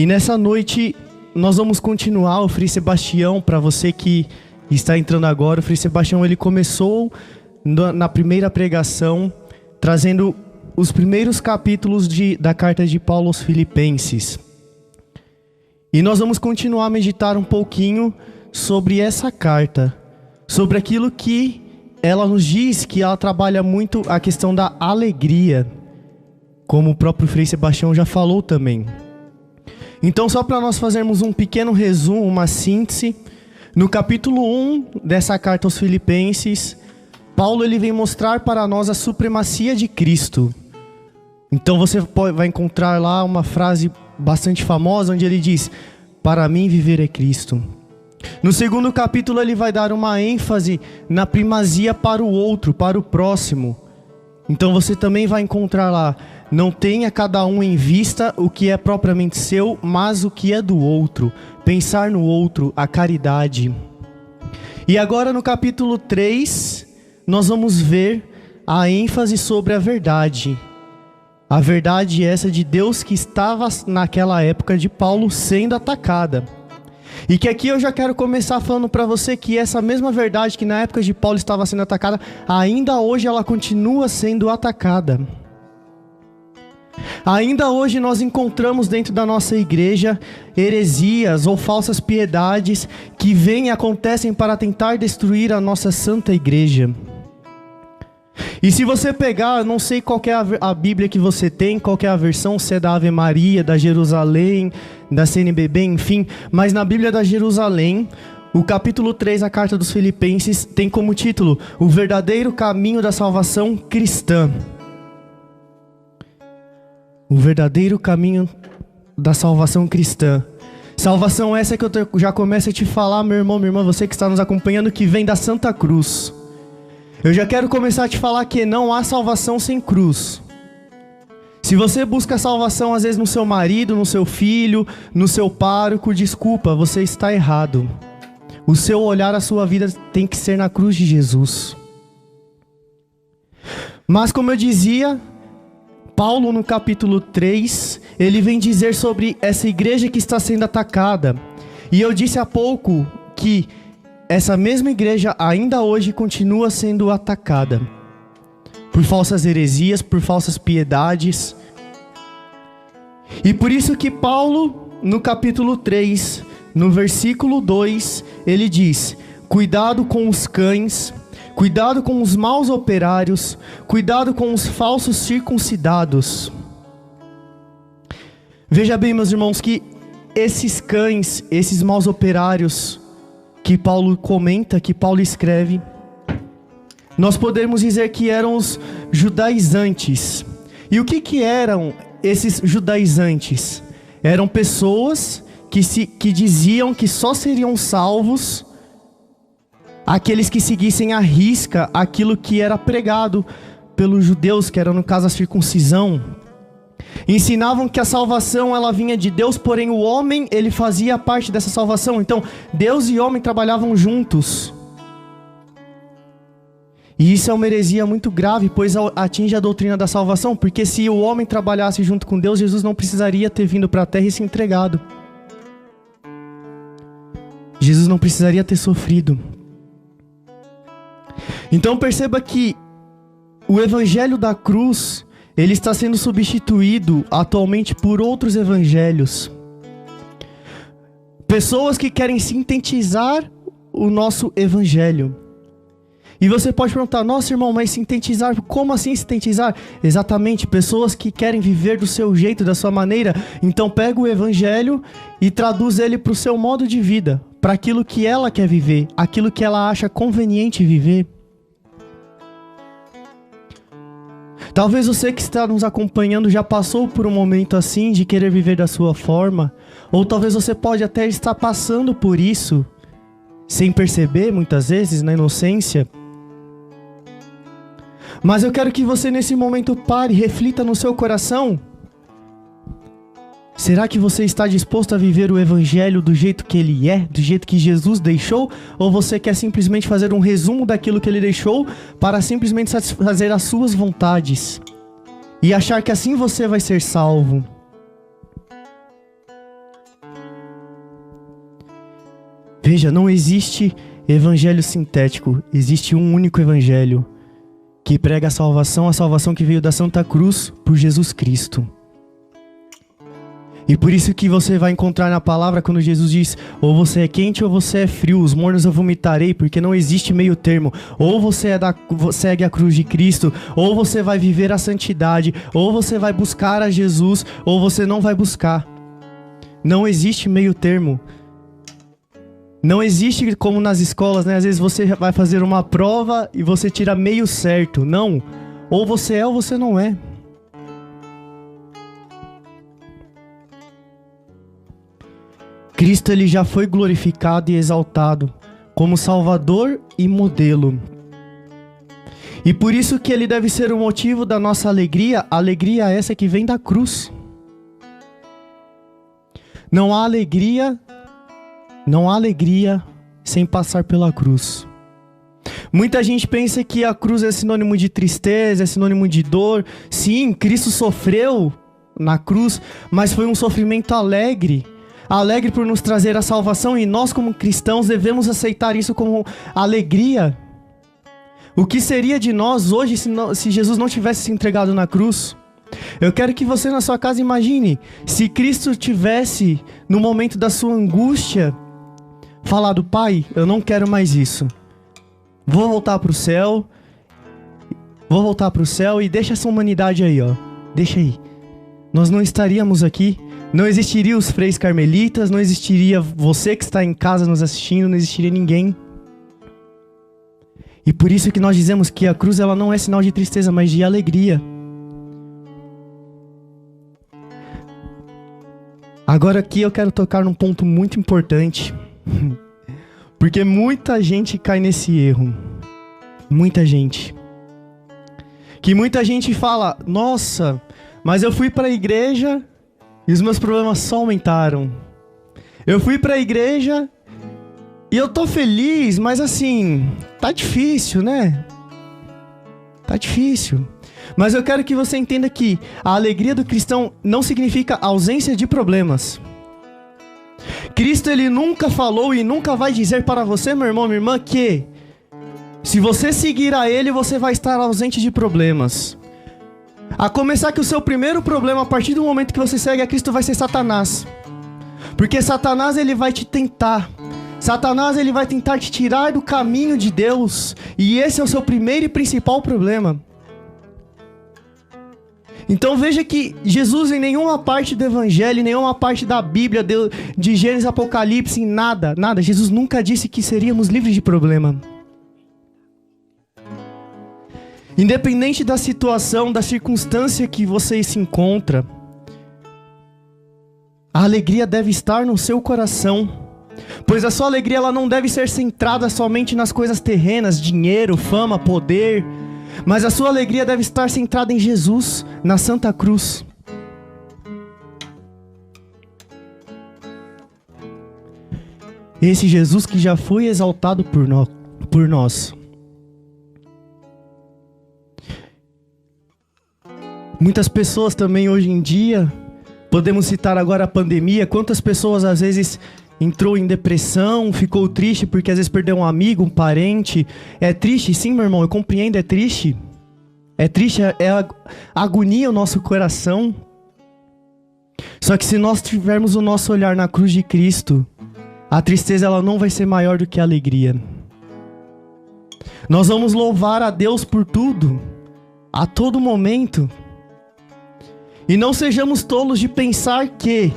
E nessa noite nós vamos continuar. O Frei Sebastião, para você que está entrando agora, o Frei Sebastião ele começou na primeira pregação trazendo os primeiros capítulos da carta de Paulo aos Filipenses. E nós vamos continuar a meditar um pouquinho sobre essa carta, sobre aquilo que ela nos diz, que ela trabalha muito a questão da alegria, como o próprio Frei Sebastião já falou também. Então, só para nós fazermos um pequeno resumo, uma síntese, no capítulo 1 dessa carta aos Filipenses, Paulo ele vem mostrar para nós a supremacia de Cristo. Então você vai encontrar lá uma frase bastante famosa, onde ele diz: para mim viver é Cristo. No segundo capítulo ele vai dar uma ênfase na primazia para o outro, para o próximo. Então você também vai encontrar lá: não tenha cada um em vista o que é propriamente seu, mas o que é do outro. Pensar no outro, a caridade. E agora no capítulo 3, nós vamos ver a ênfase sobre a verdade. A verdade essa de Deus que estava naquela época de Paulo sendo atacada. E que aqui eu já quero começar falando para você que essa mesma verdade que na época de Paulo estava sendo atacada, ainda hoje ela continua sendo atacada. Ainda hoje nós encontramos dentro da nossa igreja heresias ou falsas piedades que vêm e acontecem para tentar destruir a nossa santa igreja. E se você pegar, não sei qual é a Bíblia que você tem, qual é a versão, se é da Ave Maria, da Jerusalém, da CNBB, enfim, mas na Bíblia da Jerusalém, o capítulo 3, a carta dos Filipenses, tem como título: o verdadeiro caminho da salvação cristã. O verdadeiro caminho da salvação cristã. Salvação essa que eu já começo a te falar, meu irmão, minha irmã, você que está nos acompanhando, que vem da Santa Cruz. Eu já quero começar a te falar que não há salvação sem cruz. Se você busca salvação às vezes no seu marido, no seu filho, no seu pároco, desculpa, você está errado. O seu olhar, a sua vida tem que ser na cruz de Jesus. Mas como eu dizia, Paulo no capítulo 3, ele vem dizer sobre essa igreja que está sendo atacada. E eu disse há pouco que essa mesma igreja ainda hoje continua sendo atacada por falsas heresias, por falsas piedades. E por isso que Paulo, no capítulo 3, no versículo 2, ele diz: cuidado com os cães, cuidado com os maus operários, cuidado com os falsos circuncidados. Veja bem, meus irmãos, que esses cães, esses maus operários que Paulo comenta, que Paulo escreve, nós podemos dizer que eram os judaizantes. E o que eram esses judaizantes? Eram pessoas que diziam que só seriam salvos aqueles que seguissem à risca aquilo que era pregado pelos judeus, que era no caso a circuncisão. Ensinavam que a salvação ela vinha de Deus, porém o homem ele fazia parte dessa salvação. Então Deus e homem trabalhavam juntos. E isso é uma heresia muito grave, pois atinge a doutrina da salvação, porque se o homem trabalhasse junto com Deus, Jesus não precisaria ter vindo para a terra e se entregado. Jesus não precisaria ter sofrido. Então perceba que o evangelho da cruz, ele está sendo substituído atualmente por outros evangelhos. Pessoas que querem sintetizar o nosso evangelho. E você pode perguntar: nossa, irmão, mas sintetizar, como assim sintetizar? Exatamente, pessoas que querem viver do seu jeito, da sua maneira. Então pega o evangelho e traduz ele para o seu modo de vida, para aquilo que ela quer viver, aquilo que ela acha conveniente viver. Talvez você que está nos acompanhando já passou por um momento assim de querer viver da sua forma, ou talvez você pode até estar passando por isso, sem perceber muitas vezes, na inocência. Mas eu quero que você nesse momento pare, reflita no seu coração. Será que você está disposto a viver o evangelho do jeito que ele é, do jeito que Jesus deixou? Ou você quer simplesmente fazer um resumo daquilo que ele deixou para simplesmente satisfazer as suas vontades e achar que assim você vai ser salvo? Veja, não existe evangelho sintético, existe um único evangelho que prega a salvação que veio da Santa Cruz por Jesus Cristo. E por isso que você vai encontrar na palavra quando Jesus diz: ou você é quente ou você é frio, os mornos eu vomitarei, porque não existe meio termo. Ou você segue a cruz de Cristo, ou você vai viver a santidade, ou você vai buscar a Jesus, ou você não vai buscar. Não existe meio termo. Não existe como nas escolas, né? Às vezes você vai fazer uma prova e você tira meio certo. Não. Ou você é ou você não é. Cristo, ele já foi glorificado e exaltado como Salvador e modelo. E por isso que ele deve ser o motivo da nossa alegria, alegria essa que vem da cruz. Não há alegria sem passar pela cruz. Muita gente pensa que a cruz é sinônimo de tristeza, é sinônimo de dor. Sim, Cristo sofreu na cruz, mas foi um sofrimento alegre. Alegre por nos trazer a salvação, e nós como cristãos devemos aceitar isso como alegria. O que seria de nós hoje se Jesus não tivesse se entregado na cruz? Eu quero que você na sua casa imagine, se Cristo tivesse, no momento da sua angústia, falado: Pai, eu não quero mais isso. Vou voltar para o céu e deixa essa humanidade aí, ó. Deixa aí. Nós não estaríamos aqui. Não existiria os freis carmelitas, não existiria você que está em casa nos assistindo, não existiria ninguém. E por isso que nós dizemos que a cruz, ela não é sinal de tristeza, mas de alegria. Agora aqui eu quero tocar num ponto muito importante, porque muita gente cai nesse erro. Muita gente. Que muita gente fala: nossa, mas eu fui para a igreja e os meus problemas só aumentaram. Eu fui pra igreja e eu tô feliz, mas assim, tá difícil, né? Tá difícil. Mas eu quero que você entenda que a alegria do cristão não significa ausência de problemas. Cristo, ele nunca falou e nunca vai dizer para você, meu irmão, minha irmã, que se você seguir a ele, você vai estar ausente de problemas. A começar que o seu primeiro problema, a partir do momento que você segue a Cristo, vai ser Satanás. Porque Satanás, ele vai te tentar. Satanás, ele vai tentar te tirar do caminho de Deus. E esse é o seu primeiro e principal problema. Então veja que Jesus, em nenhuma parte do Evangelho, em nenhuma parte da Bíblia, de Gênesis, Apocalipse, em nada, Jesus nunca disse que seríamos livres de problema. Independente da situação, da circunstância que você se encontra, a alegria deve estar no seu coração. Pois a sua alegria, ela não deve ser centrada somente nas coisas terrenas, dinheiro, fama, poder. Mas a sua alegria deve estar centrada em Jesus, na Santa Cruz. Esse Jesus que já foi exaltado por nós. Muitas pessoas também hoje em dia, podemos citar agora a pandemia, quantas pessoas às vezes entrou em depressão, ficou triste porque às vezes perdeu um amigo, um parente. É triste, sim, meu irmão, eu compreendo, é triste. É triste, agonia o nosso coração. Só que se nós tivermos o nosso olhar na cruz de Cristo, a tristeza, ela não vai ser maior do que a alegria. Nós vamos louvar a Deus por tudo, a todo momento. E não sejamos tolos de pensar que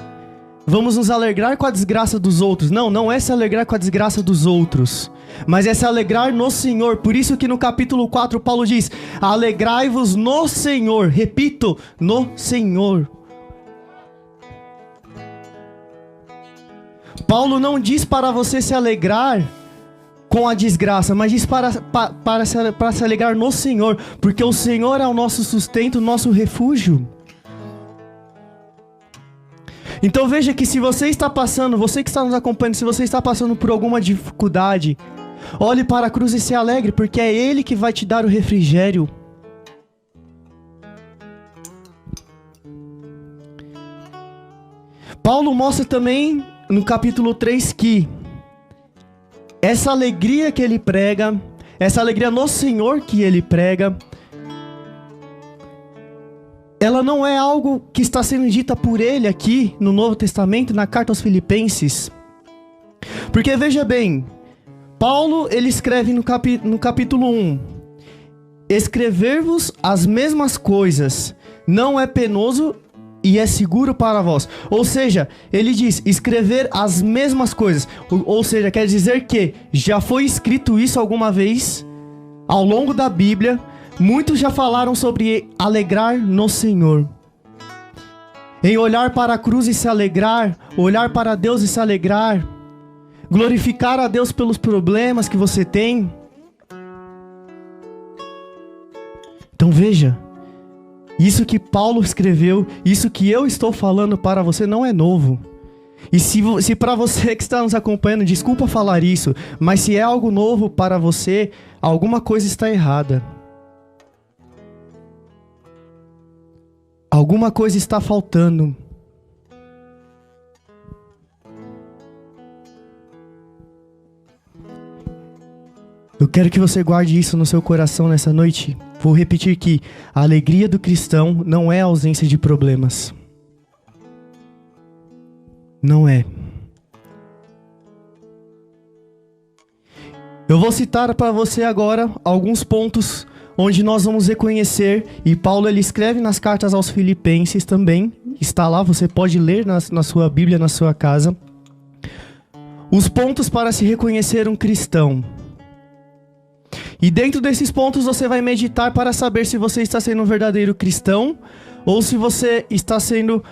vamos nos alegrar com a desgraça dos outros. Não, não é se alegrar com a desgraça dos outros, mas é se alegrar no Senhor. Por isso que no capítulo 4 Paulo diz: alegrai-vos no Senhor. Repito, no Senhor. Paulo não diz para você se alegrar com a desgraça, mas diz para se alegrar no Senhor, porque o Senhor é o nosso sustento, o nosso refúgio. Então veja que se você está passando, você que está nos acompanhando, se você está passando por alguma dificuldade, olhe para a cruz e se alegre, porque é Ele que vai te dar o refrigério. Paulo mostra também no capítulo 3 que essa alegria que ele prega, essa alegria no Senhor que ele prega, ela não é algo que está sendo dita por ele aqui no Novo Testamento, na carta aos Filipenses. Porque veja bem, Paulo ele escreve no capítulo 1, escrever-vos as mesmas coisas não é penoso e é seguro para vós. Ou seja, ele diz escrever as mesmas coisas. Ou seja, quer dizer que já foi escrito isso alguma vez ao longo da Bíblia. Muitos já falaram sobre alegrar no Senhor. Em olhar para a cruz e se alegrar, olhar para Deus e se alegrar, glorificar a Deus pelos problemas que você tem. Então veja, isso que Paulo escreveu, isso que eu estou falando para você não é novo. E se para você que está nos acompanhando, desculpa falar isso, mas se é algo novo para você, alguma coisa está errada. Alguma coisa está faltando. Eu quero que você guarde isso no seu coração nessa noite. Vou repetir que a alegria do cristão não é a ausência de problemas. Não é. Eu vou citar para você agora alguns pontos onde nós vamos reconhecer, e Paulo ele escreve nas cartas aos Filipenses também, está lá, você pode ler na sua Bíblia, na sua casa, os pontos para se reconhecer um cristão. E dentro desses pontos você vai meditar para saber se você está sendo um verdadeiro cristão, ou se você está sendo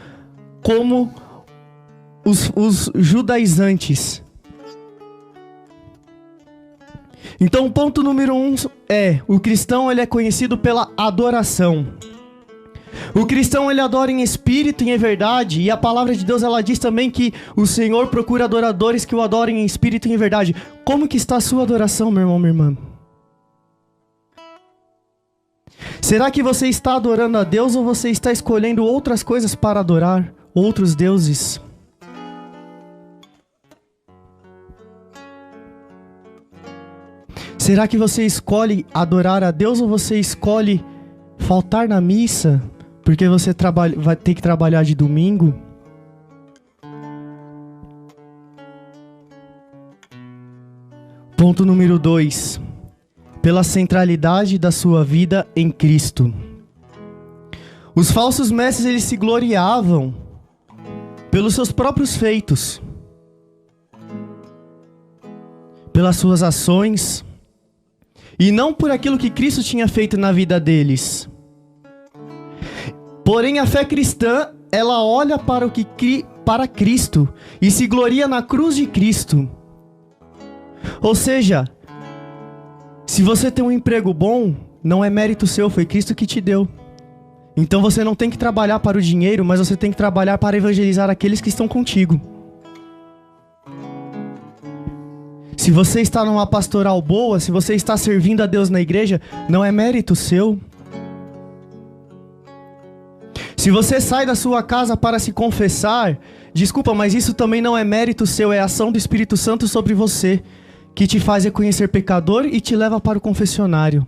como os judaizantes. Então, o ponto número 1 é: o cristão ele é conhecido pela adoração. O cristão ele adora em espírito e em verdade, e a palavra de Deus ela diz também que o Senhor procura adoradores que o adorem em espírito e em verdade. Como que está a sua adoração, meu irmão, minha irmã? Será que você está adorando a Deus ou você está escolhendo outras coisas para adorar, outros deuses? Será que você escolhe adorar a Deus ou você escolhe faltar na missa porque você vai ter que trabalhar de domingo? Ponto número 2. Pela centralidade da sua vida em Cristo. Os falsos mestres eles se gloriavam pelos seus próprios feitos, pelas suas ações, e não por aquilo que Cristo tinha feito na vida deles. Porém, a fé cristã, ela olha para Cristo e se gloria na cruz de Cristo. Ou seja, se você tem um emprego bom, não é mérito seu, foi Cristo que te deu. Então você não tem que trabalhar para o dinheiro, mas você tem que trabalhar para evangelizar aqueles que estão contigo. Se você está numa pastoral boa, se você está servindo a Deus na igreja, não é mérito seu. Se você sai da sua casa para se confessar, desculpa, mas isso também não é mérito seu, é ação do Espírito Santo sobre você, que te faz reconhecer pecador e te leva para o confessionário.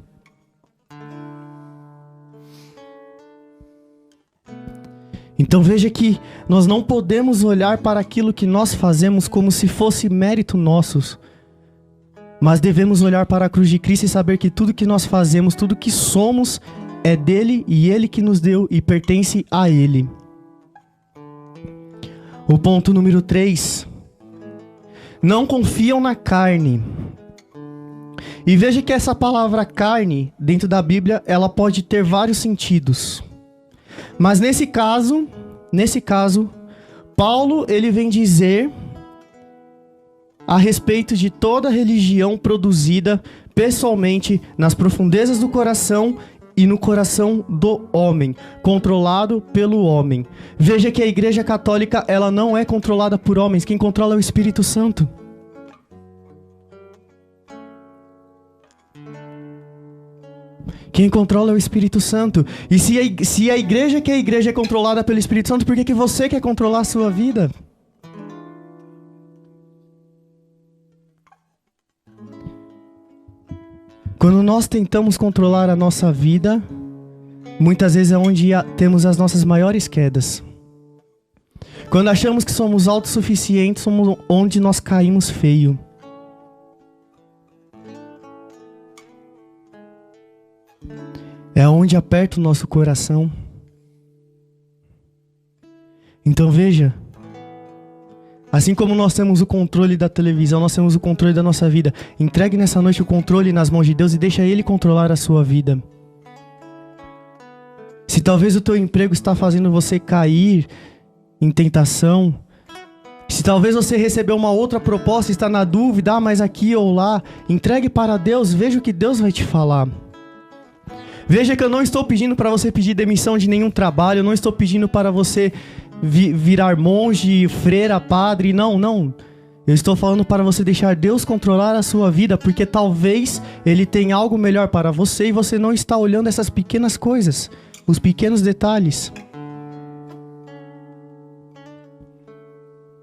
Então veja que nós não podemos olhar para aquilo que nós fazemos como se fosse mérito nosso, mas devemos olhar para a cruz de Cristo e saber que tudo que nós fazemos, tudo que somos, é dele e ele que nos deu e pertence a ele. O ponto número 3. Não confiam na carne. E veja que essa palavra carne, dentro da Bíblia, ela pode ter vários sentidos. Mas nesse caso, Paulo, ele vem dizer a respeito de toda religião produzida pessoalmente nas profundezas do coração e no coração do homem, controlado pelo homem. Veja que a Igreja Católica, ela não é controlada por homens, quem controla é o Espírito Santo. Quem controla é o Espírito Santo. E se a igreja que é a igreja é controlada pelo Espírito Santo, por que você quer controlar a sua vida? Quando nós tentamos controlar a nossa vida, muitas vezes é onde temos as nossas maiores quedas. Quando achamos que somos autossuficientes, somos onde nós caímos feio. É onde aperta o nosso coração. Então veja, assim como nós temos o controle da televisão, nós temos o controle da nossa vida. Entregue nessa noite o controle nas mãos de Deus e deixa Ele controlar a sua vida. Se talvez o teu emprego está fazendo você cair em tentação, se talvez você recebeu uma outra proposta e está na dúvida, mas aqui ou lá, entregue para Deus, veja o que Deus vai te falar. Veja que eu não estou pedindo para você pedir demissão de nenhum trabalho, eu não estou pedindo para você virar monge, freira, padre, não. Eu estou falando para você deixar Deus controlar a sua vida, porque talvez Ele tenha algo melhor para você e você não está olhando essas pequenas coisas, os pequenos detalhes.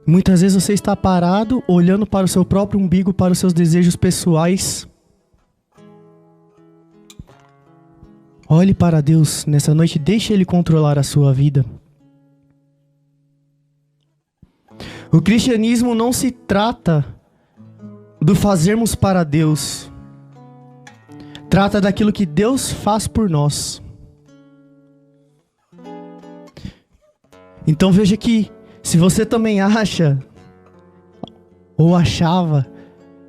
Muitas vezes você está parado, olhando para o seu próprio umbigo, para os seus desejos pessoais. Olhe para Deus nessa noite, deixe Ele controlar a sua vida. O cristianismo não se trata do fazermos para Deus. Trata daquilo que Deus faz por nós. Então veja que, se você também acha, ou achava,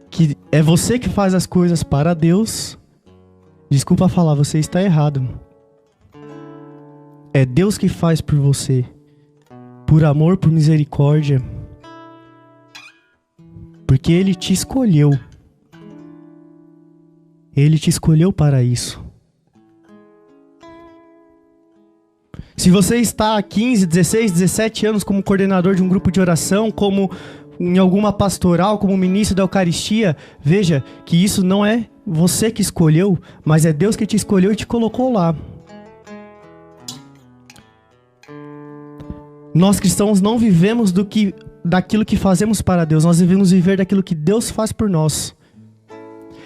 que é você que faz as coisas para Deus, desculpa falar, você está errado. É Deus que faz por você, por amor, por misericórdia, porque Ele te escolheu. Ele te escolheu para isso. Se você está há 15, 16, 17 anos como coordenador de um grupo de oração, como em alguma pastoral, como ministro da Eucaristia, veja que isso não é você que escolheu, mas é Deus que te escolheu e te colocou lá. Nós cristãos não vivemos daquilo que fazemos para Deus, nós devemos viver daquilo que Deus faz por nós.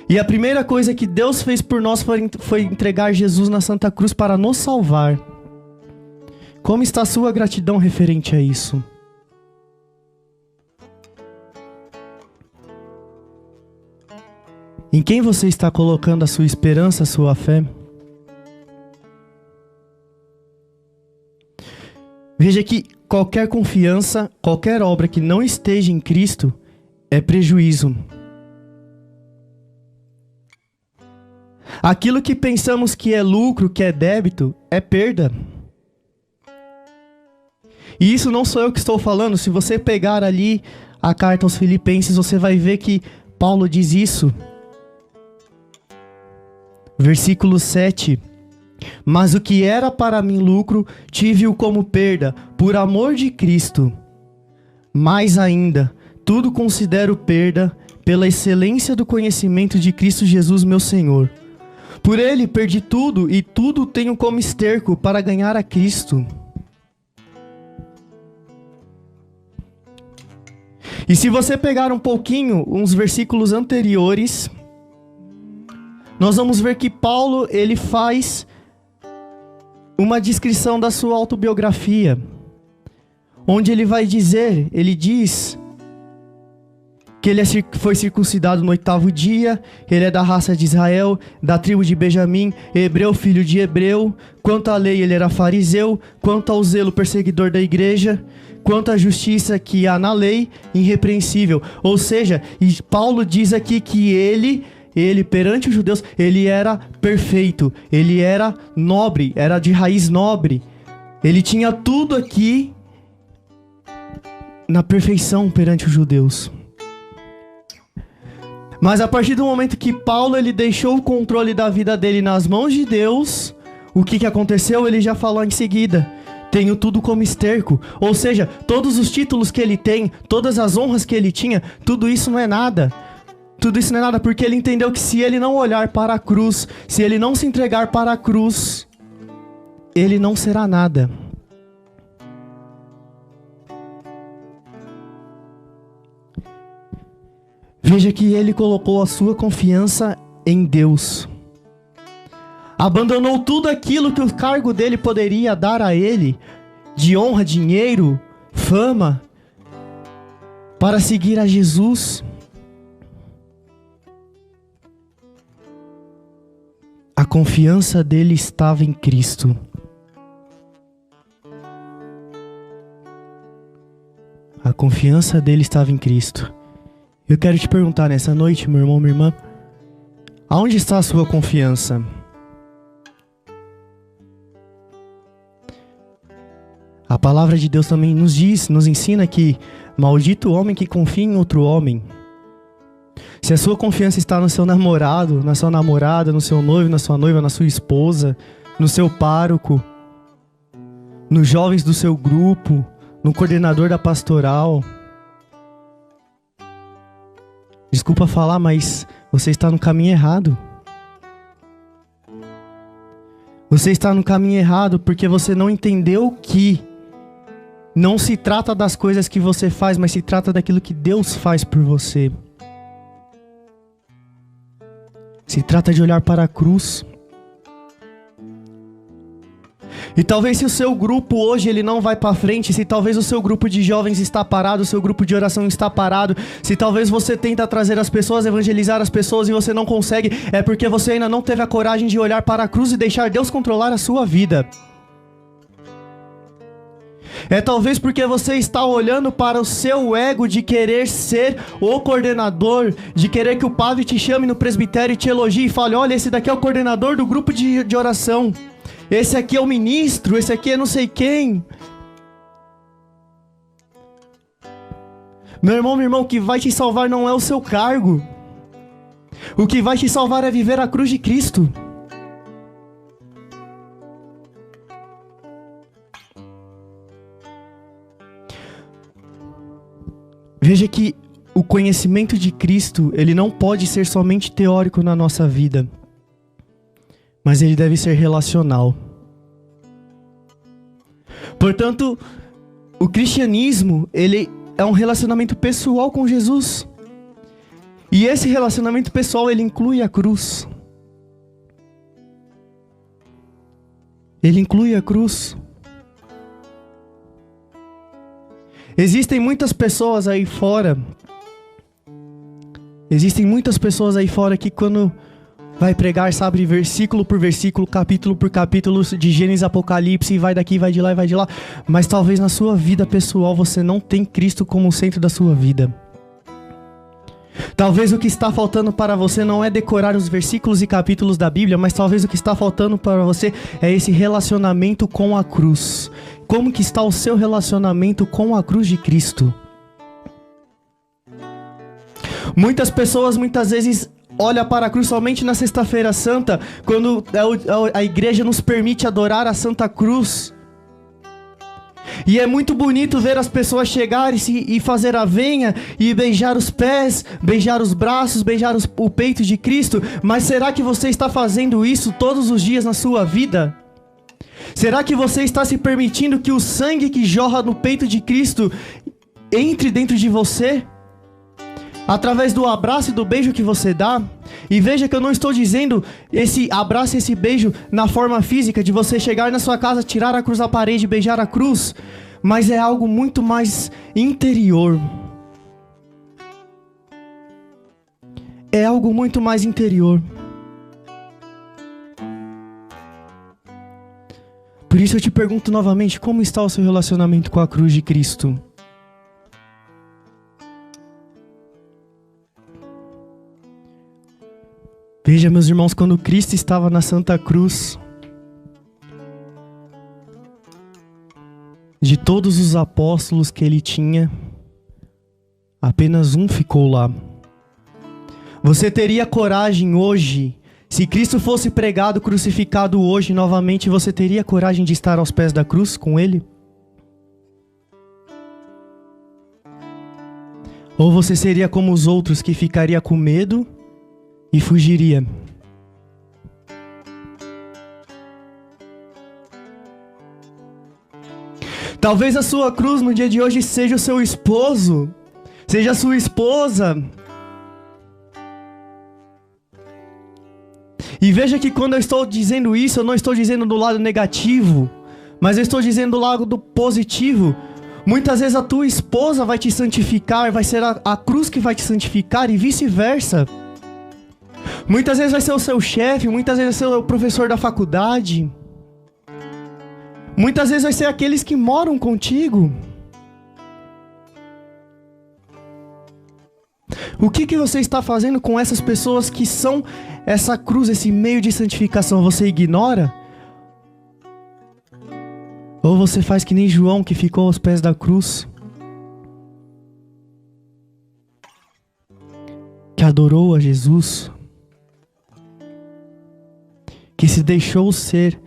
E a primeira coisa que Deus fez por nós foi entregar Jesus na Santa Cruz para nos salvar. Como está a sua gratidão referente a isso? Em quem você está colocando a sua esperança, a sua fé? Veja que qualquer confiança, qualquer obra que não esteja em Cristo é prejuízo. Aquilo que pensamos que é lucro, que é débito, é perda. E isso não sou eu que estou falando. Se você pegar ali a carta aos Filipenses, você vai ver que Paulo diz isso. Versículo 7. Mas o que era para mim lucro, tive-o como perda, por amor de Cristo. Mais ainda, tudo considero perda, pela excelência do conhecimento de Cristo Jesus, meu Senhor. Por Ele perdi tudo, e tudo tenho como esterco para ganhar a Cristo. E se você pegar um pouquinho, uns versículos anteriores, nós vamos ver que Paulo, ele faz uma descrição da sua autobiografia, onde ele vai dizer, ele diz que ele foi circuncidado no 8º dia, ele é da raça de Israel, da tribo de Benjamim, hebreu, filho de hebreu, quanto à lei ele era fariseu, quanto ao zelo perseguidor da igreja, quanto à justiça que há na lei, irrepreensível. Ou seja, e Paulo diz aqui que ele perante os judeus, ele era perfeito, ele era nobre, era de raiz nobre. Ele tinha tudo aqui na perfeição perante os judeus. Mas a partir do momento que Paulo ele deixou o controle da vida dele nas mãos de Deus, o que aconteceu? Ele já falou em seguida: tenho tudo como esterco. Ou seja, todos os títulos que ele tem, todas as honras que ele tinha, tudo isso não é nada. Tudo isso não é nada, porque ele entendeu que se ele não olhar para a cruz, se ele não se entregar para a cruz, ele não será nada. Veja que ele colocou a sua confiança em Deus. abandonou tudo aquilo que o cargo dele poderia dar a ele, de honra, dinheiro, fama, para seguir a Jesus. A confiança dele estava em Cristo. A confiança dele estava em Cristo. Eu quero te perguntar nessa noite, meu irmão, minha irmã, aonde está a sua confiança? A palavra de Deus também nos diz, nos ensina que maldito o homem que confia em outro homem. Se a sua confiança está no seu namorado, na sua namorada, no seu noivo, na sua noiva, na sua esposa, no seu pároco, nos jovens do seu grupo, no coordenador da pastoral, desculpa falar, mas você está no caminho errado. Você está no caminho errado porque você não entendeu que não se trata das coisas que você faz, mas se trata daquilo que Deus faz por você. Se trata de olhar para a cruz. E talvez se o seu grupo hoje ele não vai para frente, se talvez o seu grupo de jovens está parado, o seu grupo de oração está parado, se talvez você tenta trazer as pessoas, evangelizar as pessoas e você não consegue, é porque você ainda não teve a coragem de olhar para a cruz e deixar Deus controlar a sua vida. É talvez porque você está olhando para o seu ego de querer ser o coordenador, de querer que o padre te chame no presbitério e te elogie e fale, olha, esse daqui é o coordenador do grupo de oração. Esse aqui é o ministro, esse aqui é não sei quem. Meu irmão, minha irmã, o que vai te salvar não é o seu cargo. O que vai te salvar é viver a cruz de Cristo. Veja que o conhecimento de Cristo, ele não pode ser somente teórico na nossa vida, mas ele deve ser relacional. Portanto, o cristianismo, ele é um relacionamento pessoal com Jesus. E esse relacionamento pessoal, ele inclui a cruz. Ele inclui a cruz. Existem muitas pessoas aí fora que quando vai pregar, sabe, versículo por versículo, capítulo por capítulo, de Gênesis, Apocalipse, e vai daqui, vai de lá e vai de lá. Mas talvez na sua vida pessoal você não tenha Cristo como o centro da sua vida. Talvez o que está faltando para você não é decorar os versículos e capítulos da Bíblia, mas talvez o que está faltando para você é esse relacionamento com a cruz. Como que está o seu relacionamento com a cruz de Cristo? Muitas pessoas, muitas vezes, olham para a cruz somente na Sexta-feira Santa, quando a igreja nos permite adorar a Santa Cruz. E é muito bonito ver as pessoas chegarem e fazer a venha e beijar os pés, beijar os braços, beijar o peito de Cristo. Mas será que você está fazendo isso todos os dias na sua vida? Será que você está se permitindo que o sangue que jorra no peito de Cristo entre dentro de você? Através do abraço e do beijo que você dá? E veja que eu não estou dizendo esse abraço e esse beijo na forma física, de você chegar na sua casa, tirar a cruz da parede e beijar a cruz, mas é algo muito mais interior. É algo muito mais interior. Por isso eu te pergunto novamente, como está o seu relacionamento com a cruz de Cristo? Veja, meus irmãos, quando Cristo estava na Santa Cruz, de todos os apóstolos que ele tinha, apenas um ficou lá. Você teria coragem hoje, se Cristo fosse pregado, crucificado hoje novamente, você teria coragem de estar aos pés da cruz com ele? Ou você seria como os outros que ficaria com medo e fugiria? Talvez a sua cruz no dia de hoje seja o seu esposo, seja a sua esposa. E veja que quando eu estou dizendo isso, eu não estou dizendo do lado negativo, mas eu estou dizendo do lado positivo. Muitas vezes a tua esposa vai te santificar, vai ser a cruz que vai te santificar e vice-versa. Muitas vezes vai ser o seu chefe, muitas vezes vai ser o professor da faculdade. Muitas vezes vai ser aqueles que moram contigo. O que você está fazendo com essas pessoas que são essa cruz, esse meio de santificação? Você ignora? Ou você faz que nem João, que ficou aos pés da cruz, que adorou a Jesus, que se deixou ser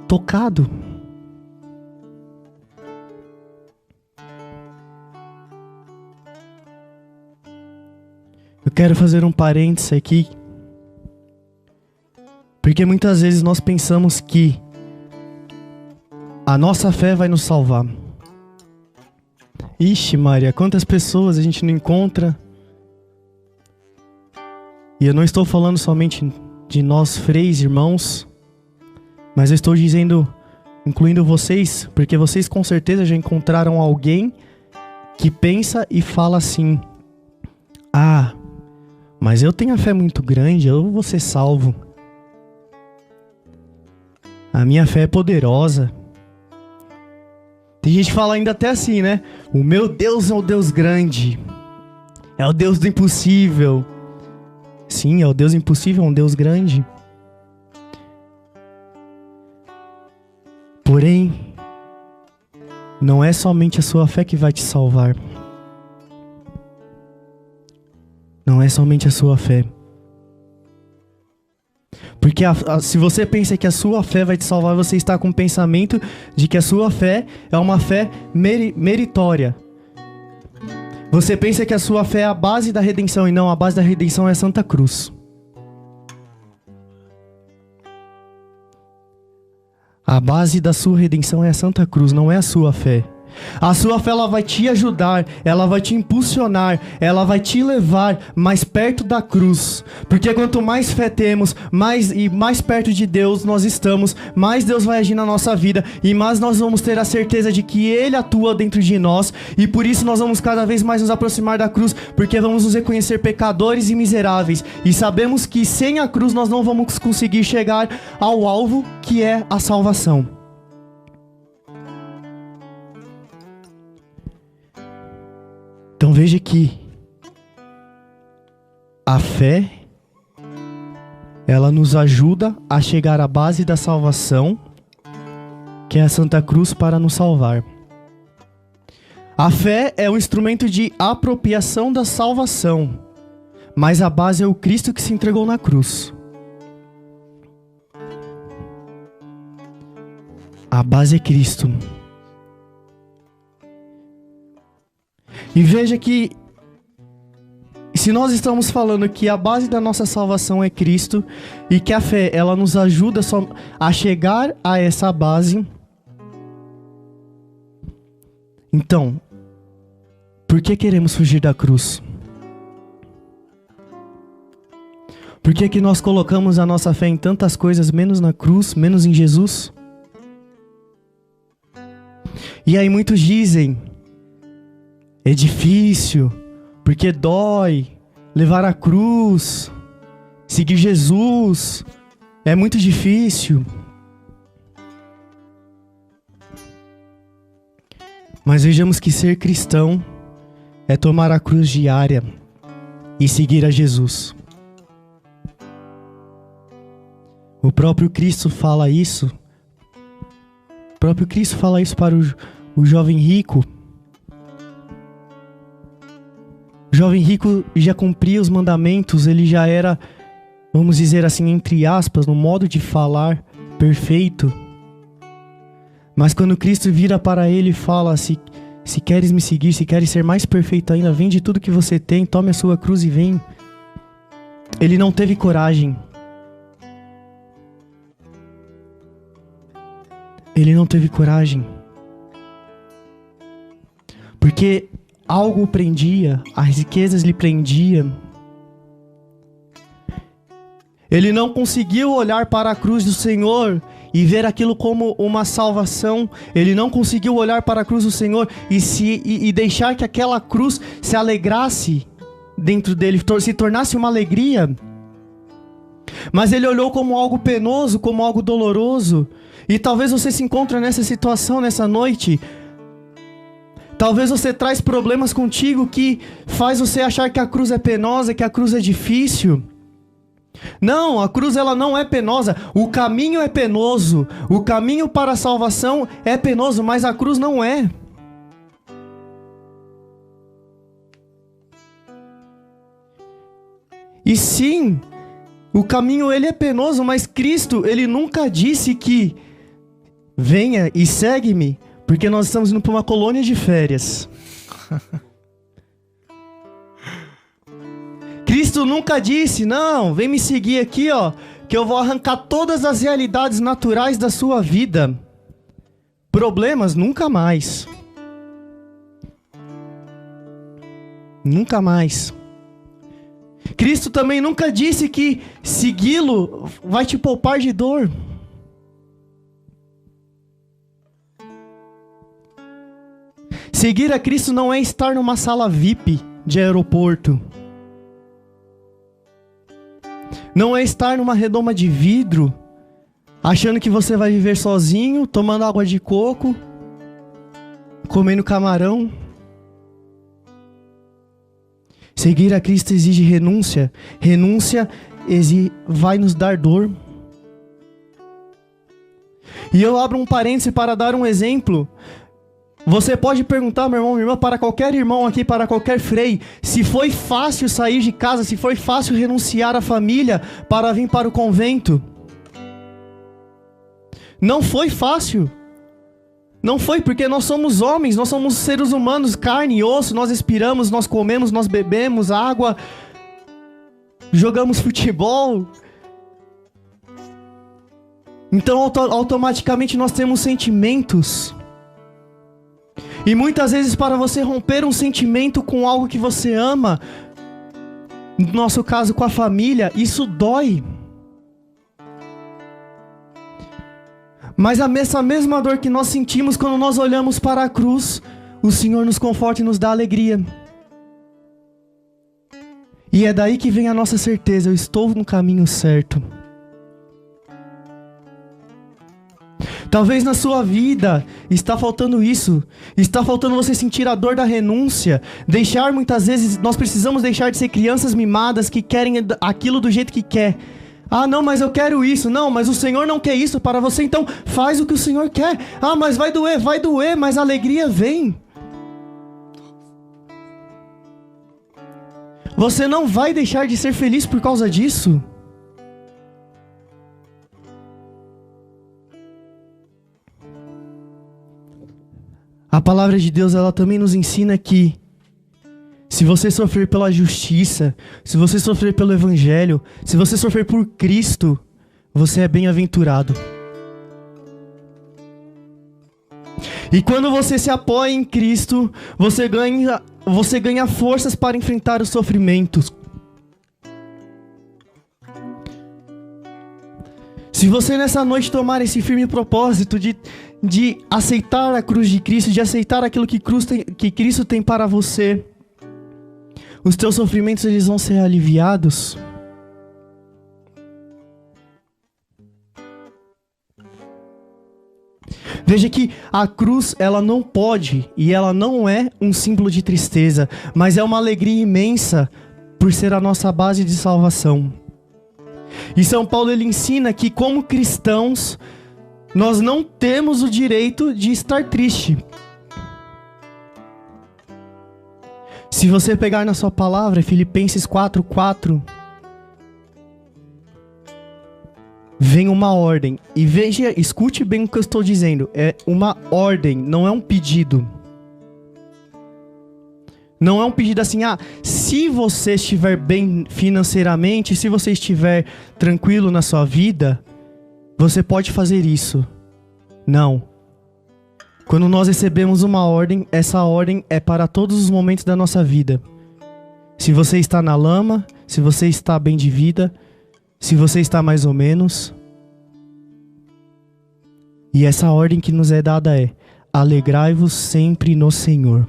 tocado? Eu quero fazer um parêntese aqui, porque muitas vezes nós pensamos que a nossa fé vai nos salvar. Ixi, Maria, quantas pessoas a gente não encontra. E eu não estou falando somente de nós freis, irmãos, mas eu estou dizendo, incluindo vocês, porque vocês com certeza já encontraram alguém que pensa e fala assim: ah, mas eu tenho a fé muito grande, eu vou ser salvo. A minha fé é poderosa. Tem gente que fala ainda até assim, né? O meu Deus é o Deus grande. É o Deus do impossível. Sim, é o Deus impossível, é um Deus grande. Porém, não é somente a sua fé que vai te salvar. Não é somente a sua fé. Porque se você pensa que a sua fé vai te salvar, você está com o pensamento de que a sua fé é uma fé meritória. Você pensa que a sua fé é a base da redenção, e não, a base da redenção é a Santa Cruz. A base da sua redenção é a Santa Cruz, não é a sua fé. A sua fé, ela vai te ajudar, ela vai te impulsionar, ela vai te levar mais perto da cruz. Porque quanto mais fé temos, mais perto de Deus nós estamos, mais Deus vai agir na nossa vida e mais nós vamos ter a certeza de que Ele atua dentro de nós. E por isso nós vamos cada vez mais nos aproximar da cruz, porque vamos nos reconhecer pecadores e miseráveis. E sabemos que sem a cruz nós não vamos conseguir chegar ao alvo, que é a salvação. Então veja que a fé, ela nos ajuda a chegar à base da salvação, que é a Santa Cruz, para nos salvar. A fé é um instrumento de apropriação da salvação, mas a base é o Cristo que se entregou na cruz. A base é Cristo. E veja que, se nós estamos falando que a base da nossa salvação é Cristo, e que a fé, ela nos ajuda a chegar a essa base, então, por que queremos fugir da cruz? Por que que nós colocamos a nossa fé em tantas coisas, menos na cruz, menos em Jesus? E aí muitos dizem: é difícil, porque dói, levar a cruz, seguir Jesus, é muito difícil. Mas vejamos que ser cristão é tomar a cruz diária e seguir a Jesus. O próprio Cristo fala isso. O próprio Cristo fala isso para o jovem rico. O jovem rico já cumpria os mandamentos, ele já era, vamos dizer assim, entre aspas, no modo de falar, perfeito. Mas quando Cristo vira para ele e fala: se queres me seguir, se queres ser mais perfeito ainda, vende tudo que você tem, tome a sua cruz e vem. Ele não teve coragem. Ele não teve coragem. Porque algo o prendia, as riquezas lhe prendiam. Ele não conseguiu olhar para a cruz do Senhor e ver aquilo como uma salvação. Ele não conseguiu olhar para a cruz do Senhor e deixar que aquela cruz se alegrasse dentro dele, se tornasse uma alegria. Mas ele olhou como algo penoso, como algo doloroso. E talvez você se encontre nessa situação nessa noite. Talvez você traz problemas contigo que faz você achar que a cruz é penosa, que a cruz é difícil. Não, a cruz ela não é penosa. O caminho é penoso. O caminho para a salvação é penoso, mas a cruz não é. E sim, o caminho ele é penoso, mas Cristo, ele nunca disse que venha e segue-me, porque nós estamos indo para uma colônia de férias. Cristo nunca disse, não, vem me seguir aqui, ó, que eu vou arrancar todas as realidades naturais da sua vida. Problemas, nunca mais. Nunca mais. Cristo também nunca disse que segui-lo vai te poupar de dor. Seguir a Cristo não é estar numa sala VIP de aeroporto. Não é estar numa redoma de vidro, achando que você vai viver sozinho, tomando água de coco, comendo camarão. Seguir a Cristo exige renúncia. Renúncia vai nos dar dor. E eu abro um parêntese para dar um exemplo. Você pode perguntar, meu irmão, minha irmã, para qualquer irmão aqui, para qualquer frei, se foi fácil sair de casa, se foi fácil renunciar à família para vir para o convento. Não foi fácil. Não foi, porque nós somos homens, nós somos seres humanos, carne e osso, nós expiramos, nós comemos, nós bebemos água, jogamos futebol. Então automaticamente nós temos sentimentos. E muitas vezes para você romper um sentimento com algo que você ama, no nosso caso com a família, isso dói. Mas essa mesma dor que nós sentimos quando nós olhamos para a cruz, o Senhor nos conforta e nos dá alegria. E é daí que vem a nossa certeza, eu estou no caminho certo. Talvez na sua vida está faltando isso. Está faltando você sentir a dor da renúncia. Muitas vezes, nós precisamos deixar de ser crianças mimadas que querem aquilo do jeito que quer. Ah, não, mas eu quero isso. Não, mas o Senhor não quer isso para você, então faz o que o Senhor quer. Ah, mas vai doer, mas a alegria vem. Você não vai deixar de ser feliz por causa disso. A palavra de Deus, ela também nos ensina que se você sofrer pela justiça, se você sofrer pelo Evangelho, se você sofrer por Cristo, você é bem-aventurado. E quando você se apoia em Cristo, você ganha forças para enfrentar os sofrimentos. Se você nessa noite tomar esse firme propósito de aceitar a cruz de Cristo, de aceitar aquilo que Cristo tem para você, os teus sofrimentos eles vão ser aliviados. Veja que a cruz, ela não pode e ela não é um símbolo de tristeza, mas é uma alegria imensa por ser a nossa base de salvação. E São Paulo ele ensina que como cristãos, nós não temos o direito de estar triste. Se você pegar na sua palavra, Filipenses 4:4, vem uma ordem. E veja, escute bem o que eu estou dizendo. É uma ordem, não é um pedido. Não é um pedido assim, se você estiver bem financeiramente, se você estiver tranquilo na sua vida, você pode fazer isso. Não. Quando nós recebemos uma ordem, essa ordem é para todos os momentos da nossa vida. Se você está na lama, se você está bem de vida, se você está mais ou menos. E essa ordem que nos é dada é: alegrai-vos sempre no Senhor.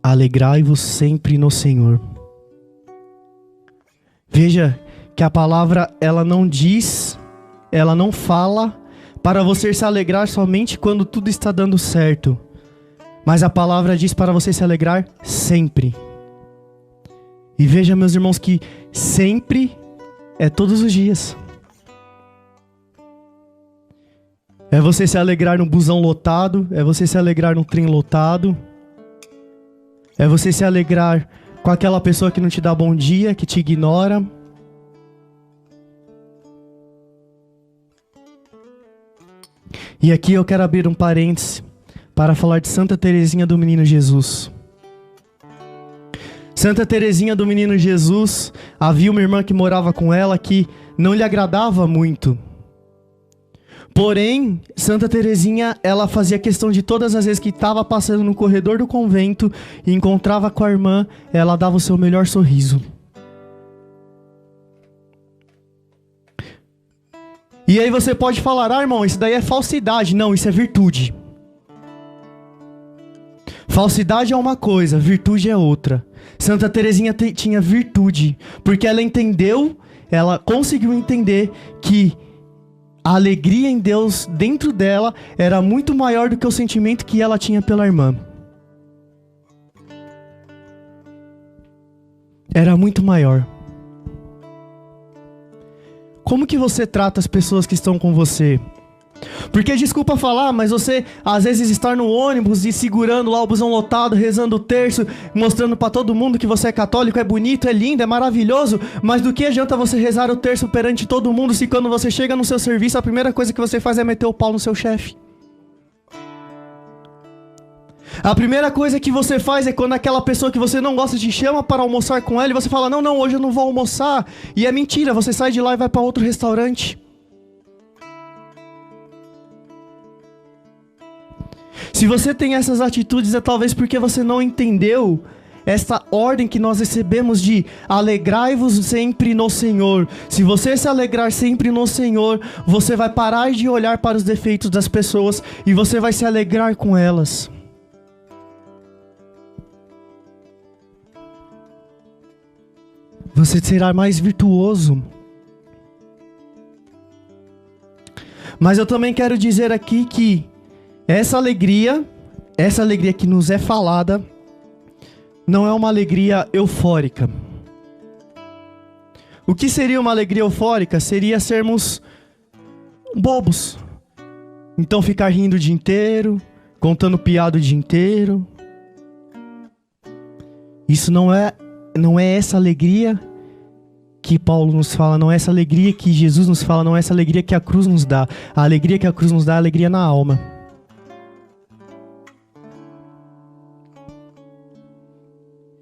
Alegrai-vos sempre no Senhor. Veja que a palavra, ela não diz, ela não fala para você se alegrar somente quando tudo está dando certo. Mas a palavra diz para você se alegrar sempre. E veja, meus irmãos, que sempre é todos os dias. É você se alegrar no busão lotado, é você se alegrar no trem lotado, é você se alegrar com aquela pessoa que não te dá bom dia, que te ignora. E aqui eu quero abrir um parêntese para falar de Santa Teresinha do Menino Jesus. Santa Teresinha do Menino Jesus, havia uma irmã que morava com ela que não lhe agradava muito. Porém, Santa Teresinha, ela fazia questão de todas as vezes que estava passando no corredor do convento e encontrava com a irmã, ela dava o seu melhor sorriso. E aí você pode falar: ah, irmão, isso daí é falsidade. Não, isso é virtude. Falsidade é uma coisa, virtude é outra. Santa Teresinha tinha virtude, porque ela entendeu, ela conseguiu entender que a alegria em Deus dentro dela era muito maior do que o sentimento que ela tinha pela irmã. Era muito maior. Como que você trata as pessoas que estão com você? Porque, desculpa falar, mas você às vezes está no ônibus e segurando lá o busão lotado, rezando o terço, mostrando para todo mundo que você é católico, é bonito, é lindo, é maravilhoso. Mas do que adianta você rezar o terço perante todo mundo se quando você chega no seu serviço a primeira coisa que você faz é meter o pau no seu chefe? A primeira coisa que você faz é quando aquela pessoa que você não gosta te chama para almoçar com ela e você fala: não, hoje eu não vou almoçar. E é mentira, você sai de lá e vai para outro restaurante. Se você tem essas atitudes, é talvez porque você não entendeu essa ordem que nós recebemos de alegrai-vos sempre no Senhor. Se você se alegrar sempre no Senhor, você vai parar de olhar para os defeitos das pessoas e você vai se alegrar com elas. Você será mais virtuoso. Mas eu também quero dizer aqui que essa alegria que nos é falada, não é uma alegria eufórica. O que seria uma alegria eufórica? Seria sermos bobos. Então ficar rindo o dia inteiro, contando piada o dia inteiro. Isso não é essa alegria que Paulo nos fala, não é essa alegria que Jesus nos fala, não é essa alegria que a cruz nos dá. A alegria que a cruz nos dá é a alegria na alma.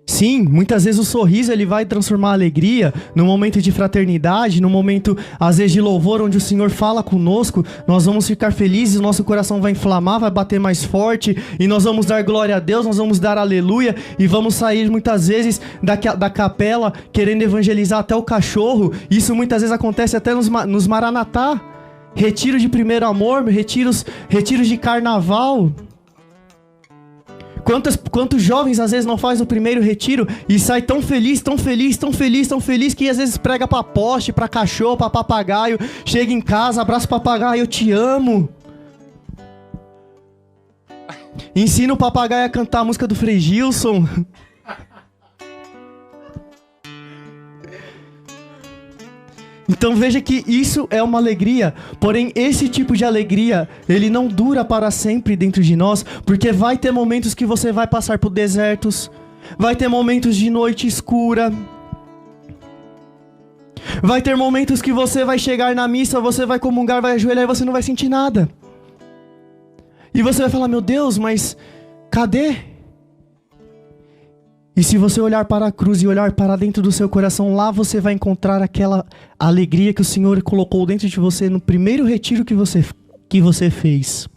Sim, muitas vezes o sorriso ele vai transformar a alegria no momento de fraternidade, no momento, às vezes, de louvor, onde o Senhor fala conosco. Nós vamos ficar felizes, nosso coração vai inflamar, vai bater mais forte, e nós vamos dar glória a Deus, nós vamos dar aleluia, e vamos sair muitas vezes da capela querendo evangelizar até o cachorro. Isso muitas vezes acontece até nos Maranatá, retiro de primeiro amor, retiros de carnaval. Quantos jovens às vezes não faz o primeiro retiro e sai tão feliz, que às vezes prega pra poste, pra cachorro, pra papagaio, chega em casa, abraça o papagaio: eu te amo. Ensina o papagaio a cantar a música do Frei Gilson. Então veja que isso é uma alegria, porém esse tipo de alegria, ele não dura para sempre dentro de nós, porque vai ter momentos que você vai passar por desertos, vai ter momentos de noite escura, vai ter momentos que você vai chegar na missa, você vai comungar, vai ajoelhar e você não vai sentir nada. E você vai falar: meu Deus, mas cadê? E se você olhar para a cruz e olhar para dentro do seu coração, lá você vai encontrar aquela alegria que o Senhor colocou dentro de você no primeiro retiro que você fez.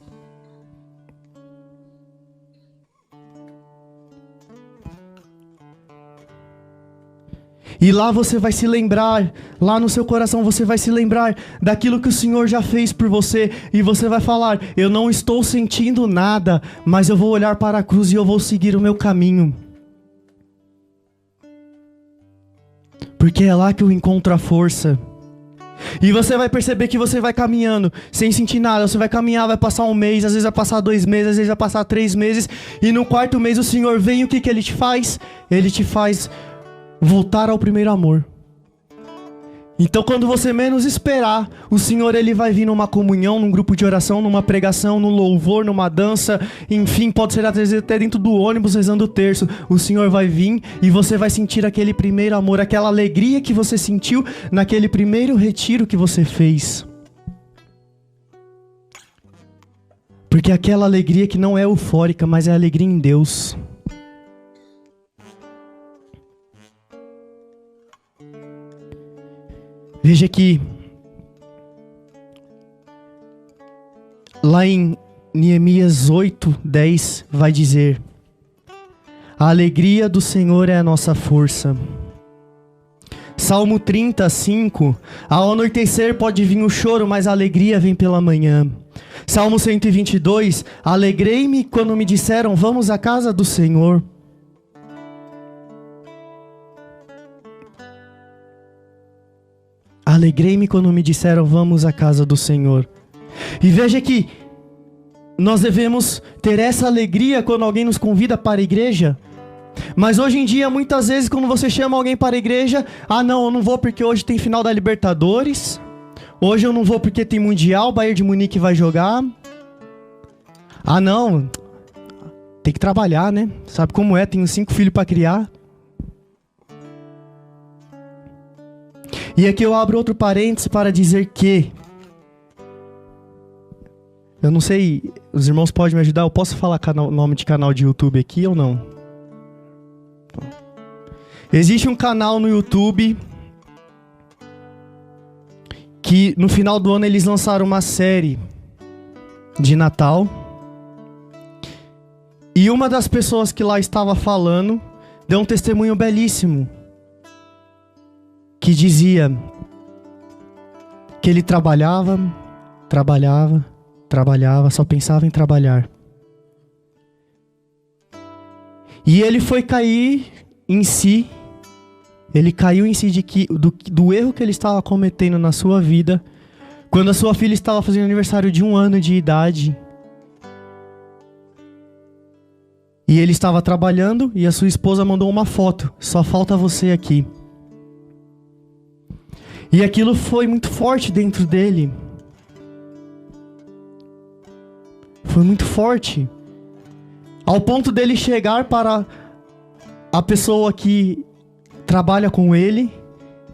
E lá você vai se lembrar, lá no seu coração você vai se lembrar daquilo que o Senhor já fez por você. E você vai falar: eu não estou sentindo nada, mas eu vou olhar para a cruz e eu vou seguir o meu caminho. Porque é lá que eu encontro a força. E você vai perceber que você vai caminhando sem sentir nada. Você vai caminhar, vai passar um mês, às vezes vai passar 2 meses, às vezes vai passar 3 meses. E no 4º mês o Senhor vem e o que Ele te faz? Ele te faz voltar ao primeiro amor. Então quando você menos esperar, o Senhor Ele vai vir numa comunhão, num grupo de oração, numa pregação, num louvor, numa dança. Enfim, pode ser até dentro do ônibus rezando o terço. O Senhor vai vir e você vai sentir aquele primeiro amor, aquela alegria que você sentiu naquele primeiro retiro que você fez. Porque aquela alegria que não é eufórica, mas é alegria em Deus. Veja que lá em Neemias 8:10 vai dizer: a alegria do Senhor é a nossa força. Salmo 30:5: ao anoitecer pode vir o choro, mas a alegria vem pela manhã. Salmo 122: alegrei-me quando me disseram, vamos à casa do Senhor. Alegrei-me quando me disseram, vamos à casa do Senhor. E veja que nós devemos ter essa alegria quando alguém nos convida para a igreja. Mas hoje em dia, muitas vezes, quando você chama alguém para a igreja, não, eu não vou porque hoje tem final da Libertadores. Hoje eu não vou porque tem Mundial, o Bayern de Munique vai jogar. Não, tem que trabalhar, né? Sabe como é, tenho 5 filhos para criar. E aqui eu abro outro parênteses para dizer que... eu não sei, os irmãos podem me ajudar? Eu posso falar nome de canal de YouTube aqui ou não? Existe um canal no YouTube que no final do ano eles lançaram uma série de Natal. E uma das pessoas que lá estava falando deu um testemunho belíssimo. Que dizia que ele trabalhava, só pensava em trabalhar. E ele foi cair em si, ele caiu em si do erro que ele estava cometendo na sua vida, quando a sua filha estava fazendo aniversário de 1 ano de idade. E ele estava trabalhando e a sua esposa mandou uma foto, só falta você aqui. E aquilo foi muito forte dentro dele. Foi muito forte. Ao ponto dele chegar para a pessoa que trabalha com ele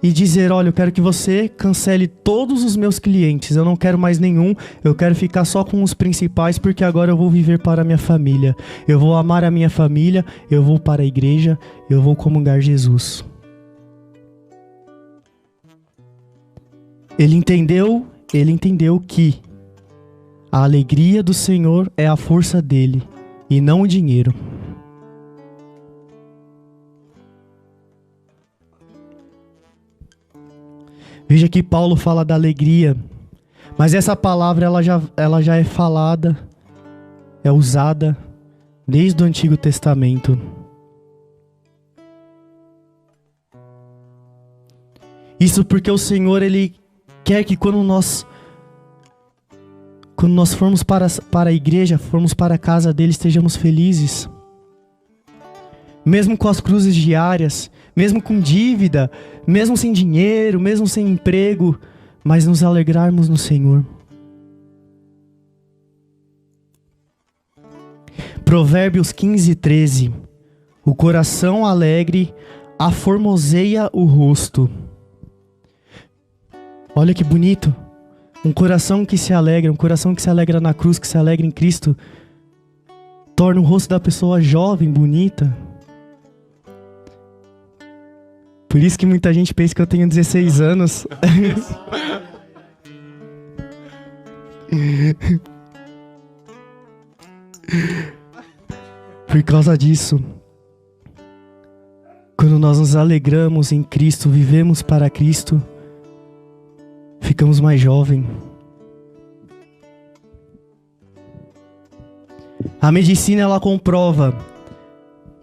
e dizer: olha, eu quero que você cancele todos os meus clientes. Eu não quero mais nenhum. Eu quero ficar só com os principais, porque agora eu vou viver para a minha família. Eu vou amar a minha família. Eu vou para a igreja. Eu vou comungar Jesus. Ele entendeu que a alegria do Senhor é a força dele e não o dinheiro. Veja que Paulo fala da alegria, mas essa palavra ela já é falada, é usada desde o Antigo Testamento. Isso porque o Senhor, Ele quer que quando nós formos para a igreja, formos para a casa dele, estejamos felizes. Mesmo com as cruzes diárias, mesmo com dívida, mesmo sem dinheiro, mesmo sem emprego, mas nos alegrarmos no Senhor. Provérbios 15:13. O coração alegre aformoseia o rosto. Olha que bonito. Um coração que se alegra na cruz, que se alegra em Cristo, torna o rosto da pessoa jovem, bonita. Por isso que muita gente pensa que eu tenho 16 anos. Por causa disso, quando quando nós nos alegramos em Cristo, vivemos para Cristo, ficamos mais jovens. A medicina, ela comprova.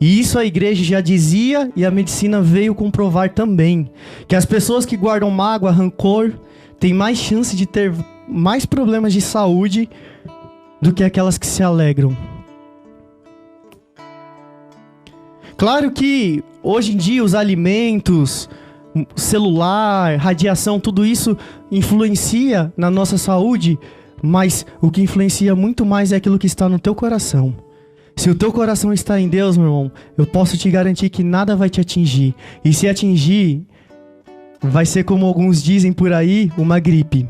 E isso a igreja já dizia e a medicina veio comprovar também. Que as pessoas que guardam mágoa, rancor, têm mais chance de ter mais problemas de saúde do que aquelas que se alegram. Claro que hoje em dia os alimentos, celular, radiação, tudo isso influencia na nossa saúde, mas o que influencia muito mais é aquilo que está no teu coração. Se o teu coração está em Deus, meu irmão, eu posso te garantir que nada vai te atingir. E se atingir, vai ser como alguns dizem por aí, uma gripe.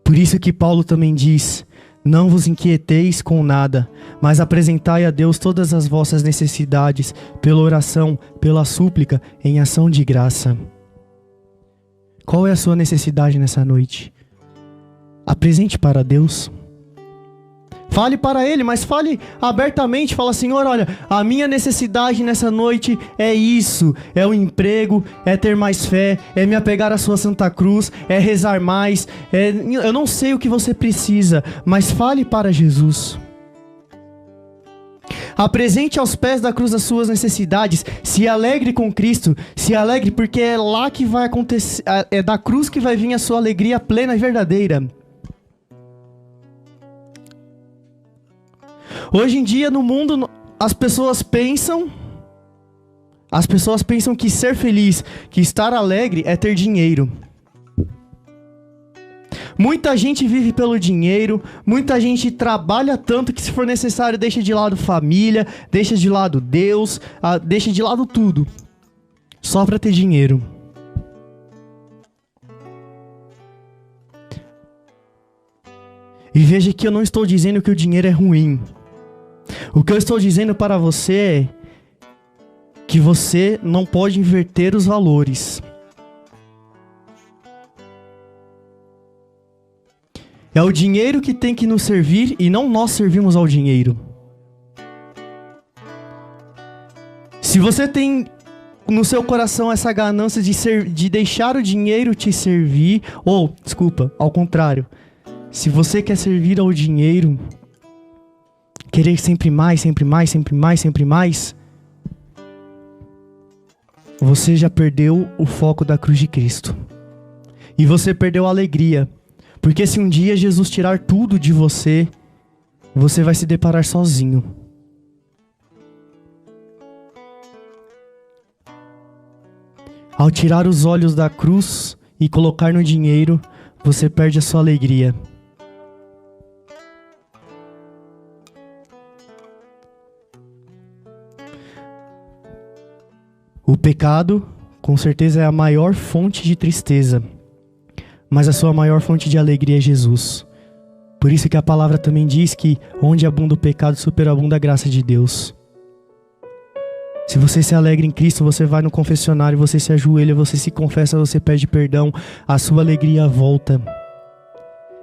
Por isso que Paulo também diz: não vos inquieteis com nada, mas apresentai a Deus todas as vossas necessidades, pela oração, pela súplica, em ação de graça. Qual é a sua necessidade nessa noite? Apresente para Deus. Fale para Ele, mas fale abertamente. Fala: Senhor, olha, a minha necessidade nessa noite é isso. É o emprego, é ter mais fé, é me apegar à sua Santa Cruz, é rezar mais. Eu não sei o que você precisa, mas fale para Jesus. Apresente aos pés da cruz as suas necessidades. Se alegre com Cristo. Se alegre porque é lá que vai acontecer. É da cruz que vai vir a sua alegria plena e verdadeira. Hoje em dia no mundo as pessoas pensam que ser feliz, que estar alegre é ter dinheiro. Muita gente vive pelo dinheiro, muita gente trabalha tanto que, se for necessário, deixa de lado família, deixa de lado Deus, deixa de lado tudo, só para ter dinheiro. E veja que eu não estou dizendo que o dinheiro é ruim. O que eu estou dizendo para você é que você não pode inverter os valores. É o dinheiro que tem que nos servir e não nós servimos ao dinheiro. Se você tem no seu coração essa ganância de deixar o dinheiro te servir, ou, desculpa, ao contrário, se você quer servir ao dinheiro, querer sempre mais, sempre mais, sempre mais, sempre mais, você já perdeu o foco da cruz de Cristo. E você perdeu a alegria. Porque se um dia Jesus tirar tudo de você, você vai se deparar sozinho. Ao tirar os olhos da cruz e colocar no dinheiro, você perde a sua alegria. O pecado, com certeza, é a maior fonte de tristeza. Mas a sua maior fonte de alegria é Jesus. Por isso que a palavra também diz que onde abunda o pecado, superabunda a graça de Deus. Se você se alegra em Cristo, você vai no confessionário, você se ajoelha, você se confessa, você pede perdão, a sua alegria volta.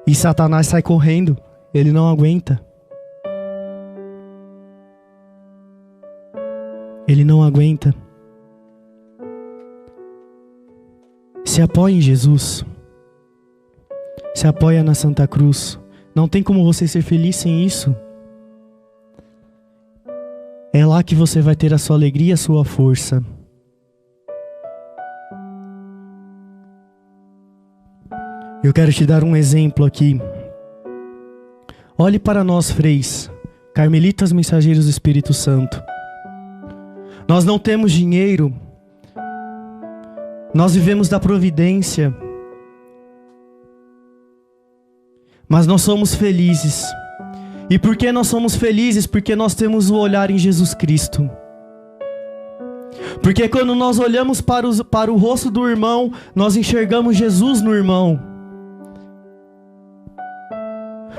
E Satanás sai correndo, ele não aguenta. Ele não aguenta. Se apoie em Jesus. Se apoia na Santa Cruz. Não tem como você ser feliz sem isso. É lá que você vai ter a sua alegria e a sua força. Eu quero te dar um exemplo aqui. Olhe para nós, freis, carmelitas mensageiros do Espírito Santo. Nós não temos dinheiro. Nós vivemos da providência. Mas nós somos felizes. E por que nós somos felizes? Porque nós temos o olhar em Jesus Cristo. Porque quando nós olhamos para o rosto do irmão, nós enxergamos Jesus no irmão.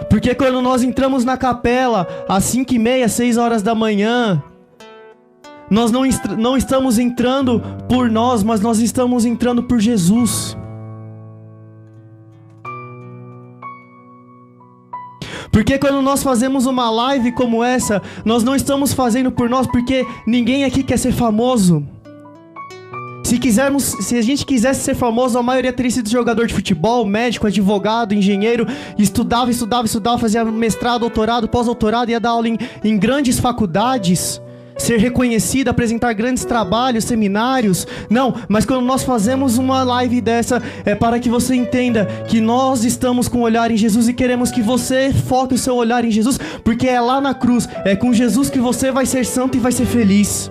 Porque quando nós entramos na capela às 5h30, 6 horas da manhã, nós não estamos entrando por nós, mas nós estamos entrando por Jesus. Porque quando nós fazemos uma live como essa, nós não estamos fazendo por nós, porque ninguém aqui quer ser famoso. Se a gente quisesse ser famoso, a maioria teria sido jogador de futebol, médico, advogado, engenheiro, estudava, fazia mestrado, doutorado, pós-doutorado, ia dar aula em grandes faculdades, ser reconhecido, apresentar grandes trabalhos, seminários. Não, mas quando nós fazemos uma live dessa, é para que você entenda que nós estamos com o olhar em Jesus e queremos que você foque o seu olhar em Jesus, porque é lá na cruz, é com Jesus que você vai ser santo e vai ser feliz.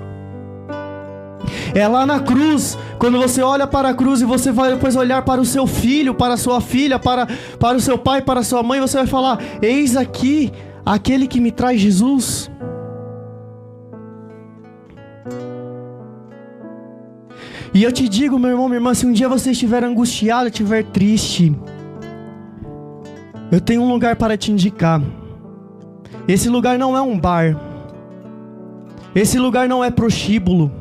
É lá na cruz, quando você olha para a cruz e você vai depois olhar para o seu filho, para a sua filha, para o seu pai, para a sua mãe, você vai falar: eis aqui aquele que me traz Jesus. E eu te digo, meu irmão, minha irmã, se um dia você estiver angustiado, estiver triste, eu tenho um lugar para te indicar. Esse lugar não é um bar. Esse lugar não é prostíbulo.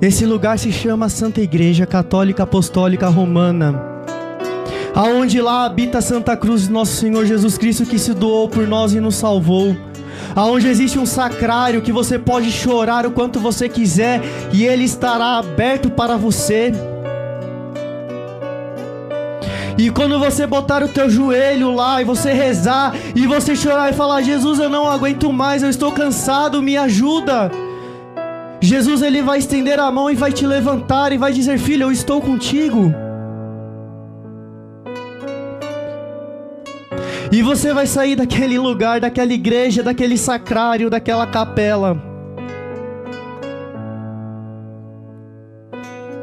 Esse lugar se chama Santa Igreja Católica Apostólica Romana, aonde lá habita a Santa Cruz de Nosso Senhor Jesus Cristo, que se doou por nós e nos salvou. Aonde existe um sacrário que você pode chorar o quanto você quiser e ele estará aberto para você. E quando você botar o teu joelho lá e você rezar e você chorar e falar: Jesus, eu não aguento mais, eu estou cansado, me ajuda. Jesus, ele vai estender a mão e vai te levantar e vai dizer: filho, eu estou contigo. E você vai sair daquele lugar, daquela igreja, daquele sacrário, daquela capela.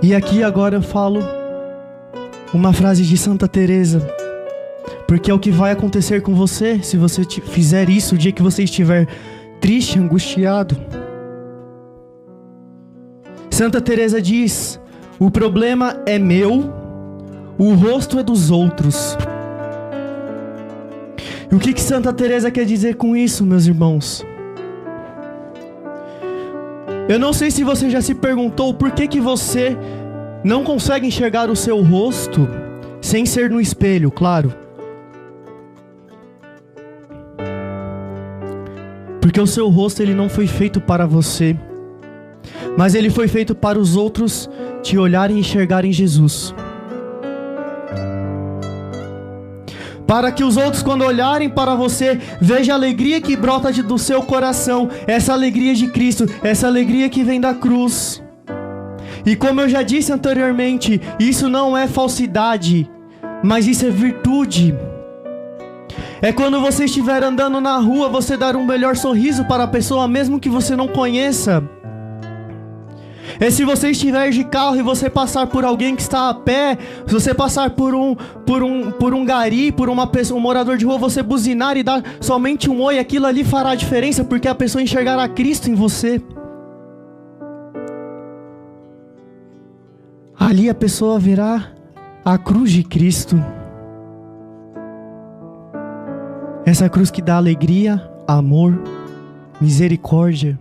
E aqui agora eu falo uma frase de Santa Teresa, porque é o que vai acontecer com você se você fizer isso o dia que você estiver triste, angustiado. Santa Teresa diz: o problema é meu, o rosto é dos outros. E o que Santa Teresa quer dizer com isso, meus irmãos? Eu não sei se você já se perguntou por que você não consegue enxergar o seu rosto sem ser no espelho, claro. Porque o seu rosto, ele não foi feito para você, mas ele foi feito para os outros te olharem e enxergarem Jesus. Para que os outros, quando olharem para você, vejam a alegria que brota do seu coração, essa alegria de Cristo, essa alegria que vem da cruz. E como eu já disse anteriormente, isso não é falsidade, mas isso é virtude. É quando você estiver andando na rua, você dar um melhor sorriso para a pessoa, mesmo que você não conheça. É se você estiver de carro e você passar por alguém que está a pé, se você passar por um gari, por uma pessoa, um morador de rua, você buzinar e dar somente um oi, aquilo ali fará a diferença, porque a pessoa enxergará Cristo em você. Ali a pessoa verá a cruz de Cristo. Essa cruz que dá alegria, amor, misericórdia.